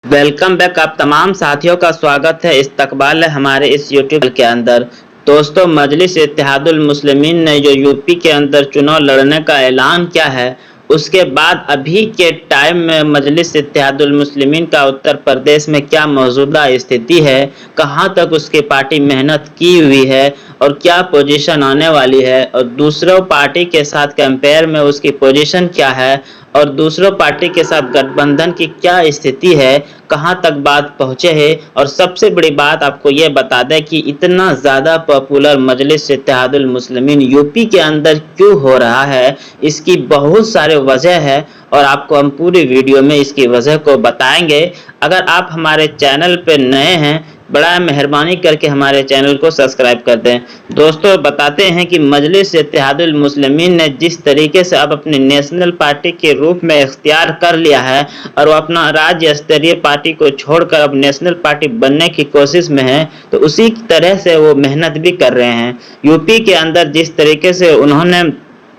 Welcome back. आप तमाम साथियों का स्वागत है इस्तकबाल है हमारे इस यूट्यूब के अंदर। दोस्तों, मजलिस इत्तेहादुल मुस्लिमीन ने जो यूपी के अंदर चुनाव लड़ने का ऐलान किया है, उसके बाद अभी के टाइम में मजलिस इत्तेहादुल मुस्लिमीन का उत्तर प्रदेश में क्या मौजूदा स्थिति है, कहां तक उसकी पार्टी मेहनत की हुई है और क्या पोजीशन आने वाली है, और दूसरों पार्टी के साथ कंपेयर में उसकी पोजीशन क्या है, और दूसरों पार्टी के साथ गठबंधन की क्या स्थिति है, कहां तक बात पहुंचे है। और सबसे बड़ी बात आपको ये बता दें कि इतना ज़्यादा पॉपुलर मजलिस इत्तेहादुल मुस्लिमीन यूपी के अंदर क्यों हो रहा है, इसकी बहुत सारे वजह है और आपको हम पूरी वीडियो में इसकी वजह को बताएंगे। अगर आप हमारे चैनल पे नए हैं, बड़ा मेहरबानी करके हमारे चैनल को सब्सक्राइब कर दें। दोस्तों, बताते हैं कि मजलिस इत्तेहादुल मुस्लिमीन ने जिस तरीके से अब अपनी नेशनल पार्टी के रूप में इख्तियार कर लिया है और वो अपना राज्य स्तरीय पार्टी को छोड़कर अब नेशनल पार्टी बनने की कोशिश में है, तो उसी तरह से वो मेहनत भी कर रहे हैं। यूपी के अंदर जिस तरीके से उन्होंने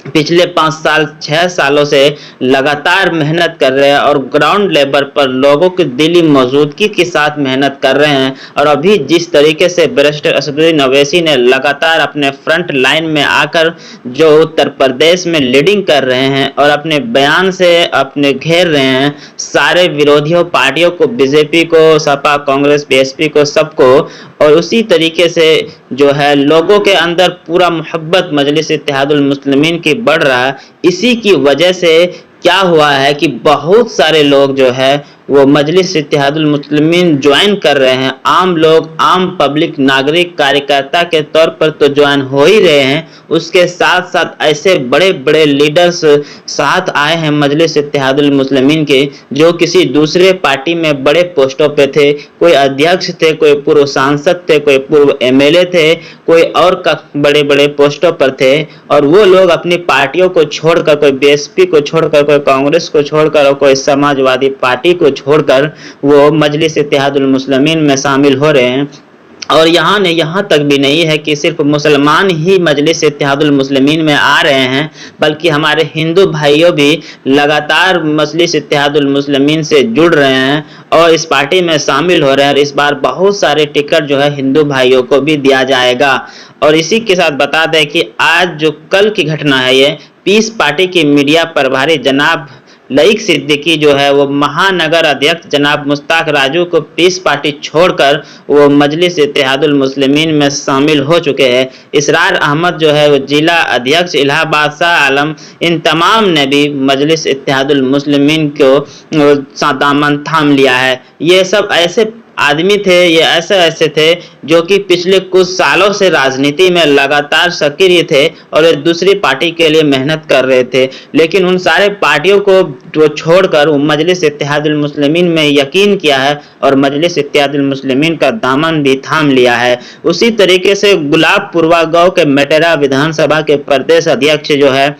पिछले 5-6 सालों से लगातार मेहनत कर रहे हैं और ग्राउंड लेवल पर लोगों की दिली मौजूदगी के साथ मेहनत कर रहे हैं, और अभी जिस तरीके से बैरिस्टर असदुद्दीन ओवैसी ने लगातार अपने फ्रंट लाइन में आकर जो उत्तर प्रदेश में लीडिंग कर रहे हैं और अपने बयान से अपने घेर रहे हैं सारे विरोधियों पार्टियों को, बीजेपी को, सपा, कांग्रेस, बीएसपी को, सबको। और उसी तरीके से जो है लोगों के अंदर पूरा मोहब्बत मजलिस इत्तेहादुल मुस्लिमीन की बढ़ रहा है। इसी की वजह से क्या हुआ है कि बहुत सारे लोग जो है वो मजलिस इत्तेहादुल मुस्लिमीन ज्वाइन कर रहे हैं। आम लोग, आम पब्लिक, नागरिक, कार्यकर्ता के तौर पर तो ज्वाइन हो ही रहे हैं, उसके साथ साथ ऐसे बड़े बड़े लीडर्स साथ आए हैं मजलिस इत्तेहादुल मुस्लिमीन के, जो किसी दूसरे पार्टी में बड़े पोस्टों पे थे। कोई अध्यक्ष थे, कोई पूर्व सांसद थे, कोई पूर्व एमएलए थे, कोई और का बड़े बड़े पोस्टों पर थे, और वो लोग अपनी पार्टियों को छोड़कर, कोई बीएसपी को छोड़कर, कोई कांग्रेस को छोड़कर और कोई समाजवादी पार्टी को छोड़कर वो मजलिस इत्तेहादुल मुस्लिमीन में शामिल हो रहे हैं। और यहाँ तक भी नहीं है कि सिर्फ मुसलमान ही मजलिस इत्तेहादुल मुस्लिमीन में आ रहे हैं, बल्कि हमारे हिंदू भाइयों भी लगातार मजलिस इत्तेहादुल मुस्लिमीन से जुड़ रहे हैं और इस पार्टी में शामिल हो रहे हैं। और इस बार बहुत सारे टिकट जो है हिंदू भाइयों को भी दिया जाएगा। और इसी के साथ बता दें कि आज जो कल की घटना है, ये पीस पार्टी की मीडिया प्रभारी जनाब लईक सिद्दीकी जो है वो महानगर अध्यक्ष जनाब मुश्ताक राजू को पीस पार्टी छोड़कर वो मजलिस इत्तेहादुल मुस्लिमीन में शामिल हो चुके हैं। इसरार अहमद जो है वो जिला अध्यक्ष इलाहाबाद शाह आलम, इन तमाम ने भी मजलिस इत्तेहादुल मुस्लिमीन को दामन थाम लिया है। ये सब ऐसे आदमी थे, ये ऐसे थे जो कि पिछले कुछ सालों से राजनीति में लगातार सक्रिय थे और एक दूसरी पार्टी के लिए मेहनत कर रहे थे, लेकिन उन सारे पार्टियों को छोड़कर वो मजलिस इत्तेहादुल मुस्लिमीन में यकीन किया है और मजलिस इत्तेहादुल मुस्लिमीन का दामन भी थाम लिया है। उसी तरीके से गुलाबपुरवा गांव के मेटेरा विधानसभा के प्रदेश अध्यक्ष जो है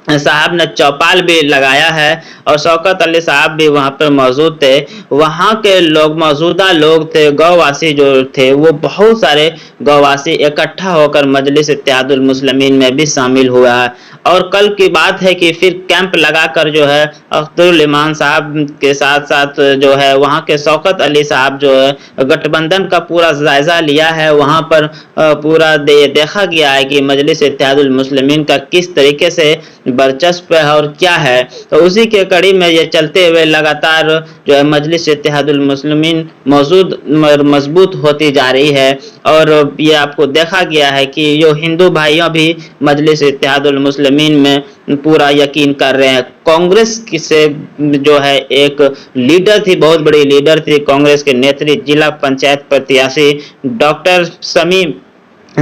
साहब ने चौपाल भी लगाया है और शौकत अली साहब भी वहां पर मौजूद थे। वहां के लोग, मौजूदा लोग थे, गौवासी जो थे, वो बहुत सारे गौवासी इकट्ठा होकर मजलिस इत्तेहादुल मुस्लिमीन में भी शामिल हुआ है। और कल की बात है कि फिर कैंप लगाकर जो है अख्तरुल इमान साहब के साथ साथ जो है वहां के शौकत अली साहब जो है गठबंधन का पूरा जायजा लिया है। वहां पर पूरा देखा गया है कि मजलिस इत्तेहादुल मुस्लिमीन का किस तरीके से वर्चस्व है और क्या है। तो उसी के कड़ी में ये चलते हुए लगातार जो है मजलिस इत्तेहादुल मुस्लिमीन मजबूत होती जा रही है। और ये आपको देखा गया है कि जो हिंदू भाइयों भी मजलिस इत्तेहादुल मुस्लिमीन में पूरा यकीन कर रहे हैं। कांग्रेस से जो है एक लीडर थी, बहुत बड़ी लीडर थी कांग्रेस के नेत्री, जिला पंचायत प्रत्याशी डॉक्टर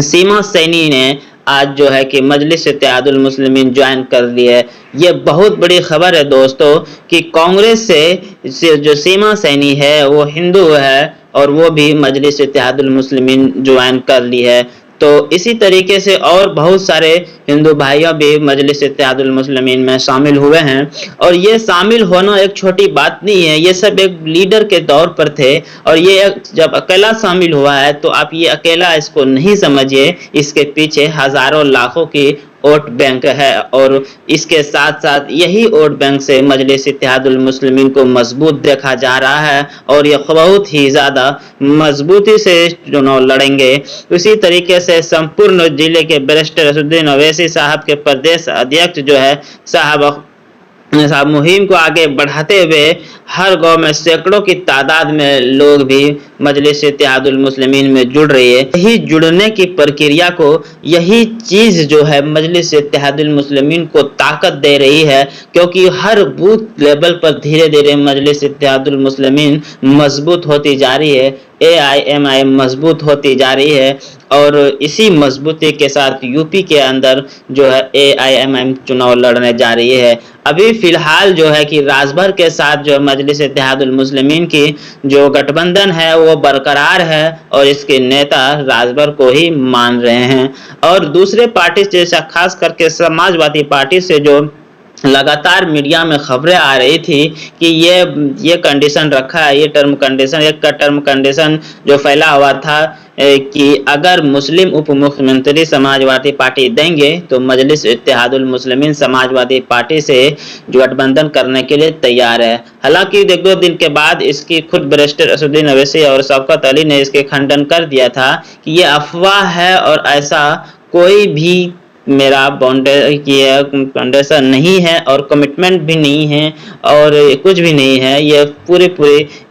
सीमा सैनी ने आज जो है कि मजलिस इत्तेहादुल मुस्लिमीन ज्वाइन कर ली है। ये बहुत बड़ी खबर है दोस्तों कि कांग्रेस से जो सीमा सैनी है वो हिंदू है और वो भी मजलिस इत्तेहादुल मुस्लिमीन ज्वाइन कर ली है। तो इसी तरीके से और बहुत सारे हिंदू भाइयों भी मजलिस इत्तेहादुल मुस्लिमीन में शामिल हुए हैं। और ये शामिल होना एक छोटी बात नहीं है, ये सब एक लीडर के तौर पर थे और ये जब अकेला शामिल हुआ है तो आप ये अकेला इसको नहीं समझिए, इसके पीछे हजारों लाखों की वोट बैंक है और इसके साथ साथ यही वोट बैंक से मजलिस इत्तेहादुल मुस्लिमीन को मजबूत देखा जा रहा है और ये बहुत ही ज्यादा मजबूती से चुनाव लड़ेंगे। उसी तरीके से संपूर्ण जिले के बैरिस्टर असदुद्दीन ओवैसी साहब के प्रदेश अध्यक्ष जो है साहब मुहिम को आगे बढ़ाते हुए हर गांव में सैकड़ों की तादाद में लोग भी मजलिस इत्तेहादुल मुस्लिमीन में जुड़ रही है। यही जुड़ने की प्रक्रिया को, यही चीज जो है मजलिस इत्तेहादुल मुस्लिमीन को ताकत दे रही है, क्योंकि हर बूथ लेवल पर धीरे धीरे मजलिस इत्तेहादुल मुस्लिमीन मजबूत होती जा रही है, AIMIM मजबूत होती जा रही है और इसी मजबूती के साथ यूपी के अंदर जो है AIMIM चुनाव लड़ने जा रही है। अभी फिलहाल जो है कि राजभर के साथ जो मजलिस इत्तेहादुल मुस्लिमीन की जो गठबंधन है वो बरकरार है और इसके नेता राजभर को ही मान रहे हैं। और दूसरे पार्टी जैसा खास करके समाजवादी पार्टी से जो लगातार मीडिया में खबरें आ रही थी कि ये कंडीशन रखा है, ये टर्म कंडीशन, एक का टर्म कंडीशन जो फैला हुआ था कि अगर मुस्लिम उप मुख्यमंत्री समाजवादी पार्टी देंगे तो मजलिस इत्तेहादुल मुस्लिमीन समाजवादी पार्टी से गठबंधन करने के लिए तैयार है। हालांकि एक दो दिन के बाद इसकी खुद बैरिस्टर असदुद्दीन ओवैसी और शौकत अली ने इसके खंडन कर दिया था कि ये अफवाह है और ऐसा कोई भी मेरा फाउंडेशन नहीं है और कमिटमेंट भी नहीं है और कुछ भी नहीं है, ये पूरी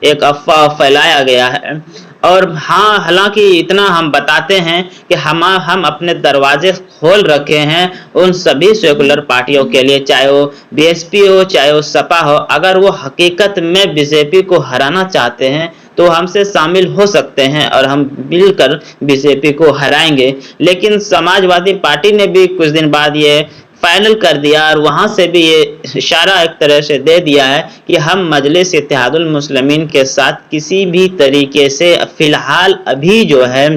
एक अफवाह फैलाया गया है। और हाँ, हालांकि इतना हम बताते हैं कि हम अपने दरवाजे खोल रखे हैं उन सभी सेकुलर पार्टियों के लिए, चाहे वो BSP हो चाहे वो सपा हो। अगर वो हकीकत में बीजेपी को हराना चाहते हैं तो हमसे शामिल हो सकते हैं और हम मिलकर बीजेपी को हराएंगे। लेकिन समाजवादी पार्टी ने भी कुछ दिन बाद ये फाइनल कर दिया और वहां से भी ये इशारा एक तरह से दे दिया है कि हम मजलिस इत्तेहादुल मुस्लिमीन के साथ किसी भी तरीके से फिलहाल अभी जो है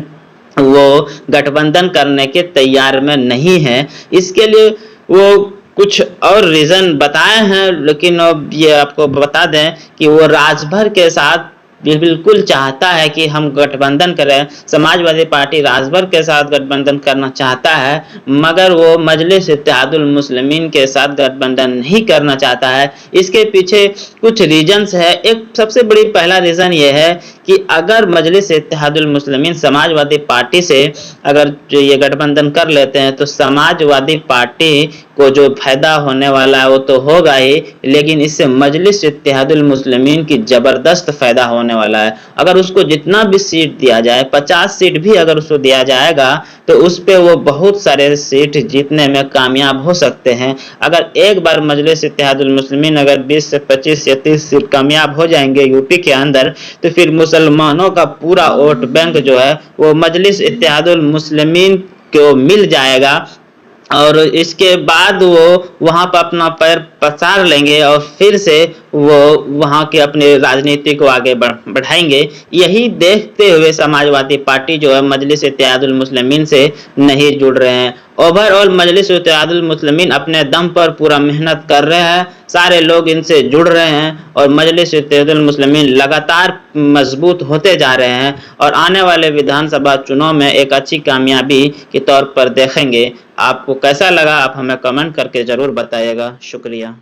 वो गठबंधन करने के तैयार में नहीं है। इसके लिए वो कुछ और रीजन बताए हैं, लेकिन अब ये आपको बता दें कि वो राजभर के साथ बिल्कुल चाहता है कि हम गठबंधन करें। समाजवादी पार्टी राजभर के साथ गठबंधन करना चाहता है, मगर वो मजलिस इत्तेहादुल मुस्लिमीन के साथ गठबंधन नहीं करना चाहता है। इसके पीछे कुछ रीजंस है। एक सबसे बड़ी पहला रीजन ये है कि अगर मजलिस इत्तेहादुल मुस्लिमीन समाजवादी पार्टी से अगर ये गठबंधन कर लेते हैं तो समाजवादी पार्टी को जो फायदा होने वाला है वो तो होगा ही, लेकिन इससे मजलिस इत्तेहादुल मुस्लिमीन की जबरदस्त फायदा होने वाला है। अगर उसको जितना भी सीट दिया जाए, 50 सीट भी अगर उसको दिया जाएगा तो उस पे वो बहुत सारे सीट जीतने में कामयाब हो सकते हैं। अगर एक बार मजलिस इत्तेहादुल मुस्लिमीन अगर 20 से 25 या 30 सीट कामयाब हो जाएंगे यूपी के अंदर, तो फिर मुसलमानों का पूरा वोट बैंक जो है वो मजलिस इत्तेहादुल मुस्लिमीन को मिल जाएगा और इसके बाद वो वहां पर अपना पैर पसार लेंगे और फिर से वो वहां के अपने राजनीति को आगे बढ़ाएंगे। यही देखते हुए समाजवादी पार्टी जो है मजलिस इत्तेहादुल मुस्लिमीन से नहीं जुड़ रहे हैं। ओवरऑल मजलिस इत्तेहादुल मुस्लिमीन अपने दम पर पूरा मेहनत कर रहे हैं, सारे लोग इनसे जुड़ रहे हैं और मजलिस इत्तेहादुल मुस्लिमीन लगातार मजबूत होते जा रहे हैं और आने वाले विधानसभा चुनाव में एक अच्छी कामयाबी के तौर पर देखेंगे। आपको कैसा लगा आप हमें कमेंट करके जरूर बताइएगा। शुक्रिया।